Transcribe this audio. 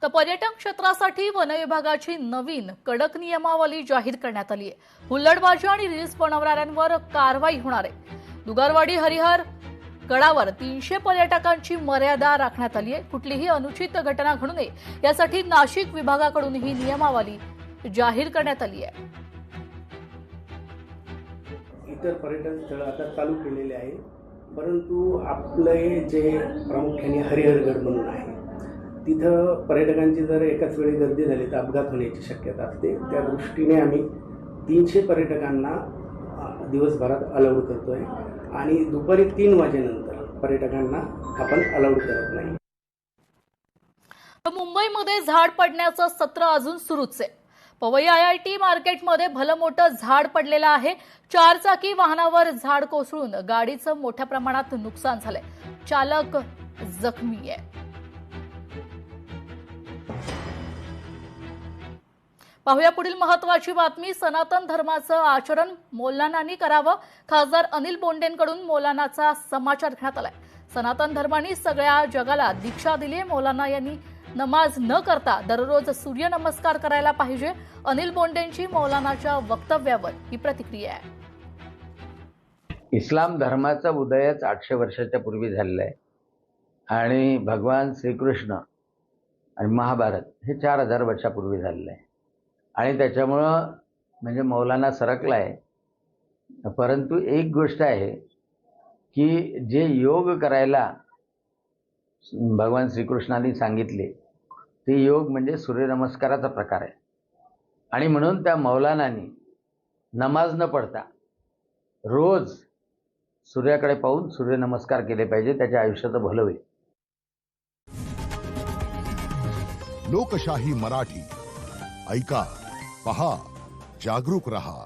तर पर्यटन क्षेत्रासाठी वन विभागाची नवीन कडक नियमावली जाहीर करण्यात आली आहे। हुल्लडबाजी आणि रील्स बनवणाऱ्यांवर कारवाई होणार आहे। दुगारवाडी हरिहर गडावर 300 पर्यटकांची मर्यादा राखण्यात आली आहे। कुठलीही अनुचित घटना घडू नये यासाठी नाशिक विभागाकडून ही नियमावली जाहीर करण्यात आली आहे। इतर पर्यटन स्थळ आता चालू केलेले आहे, परंतु आपले जे प्रामुख्याने हरिहरगड म्हणून आहे तिथं पर्यटकांची जर एकाच वेळी गर्दी झाली तर अपघात होण्याची शक्यता असते। त्या दृष्टीने आम्ही 300 पर्यटकांना दिवसभरात अलाउड करतोय आणि दुपारी 3 वाजेनंतर पर्यटकांना आपण अलाउड करत नाही। मुंबईमध्ये झाड पडण्याचं सत्र अजून सुरूच आहे। पवई IIT मार्केटमध्ये भलं मोठं झाड पडलेलं आहे। 4 चाकी वाहनावर झाड कोसळून गाडीचं मोठ्या प्रमाणात नुकसान झालंय। चालक जखमी आहे। पाहूया पुढील महत्त्वाची बातमी। सनातन धर्माचं आचरण मौलानांनी करावं, खासदार अनिल बोंडेंकडून मौलानाचा समाचार घेण्यात आलाय। सनातन धर्माने सगळ्या जगाला दीक्षा दिली आहे। मौलाना यांनी नमाज न करता दररोज सूर्य नमस्कार करायला पाहिजे। अनिल बोंडेंची मौलानाच्या वक्तव्यावर ही प्रतिक्रिया आहे। इस्लाम धर्माचा उदयच 800 वर्षाच्या पूर्वी झालेला आहे आणि भगवान श्रीकृष्ण आणि महाभारत हे 4000 वर्षापूर्वी झालेलं आहे आणि त्याच्यामुळं म्हणजे मौलाना सरकला आहे। परंतु एक गोष्ट आहे की जे योग करायला भगवान श्रीकृष्णांनी सांगितले ते योग म्हणजे सूर्यनमस्काराचा प्रकार आहे आणि म्हणून त्या मौलानांनी नमाज न पढता रोज सूर्याकडे पाहून सूर्यनमस्कार केले पाहिजे। त्याच्या आयुष्याचं भलं होईल। लोकशाही मराठी ऐका, पहा, जागरूक रहा।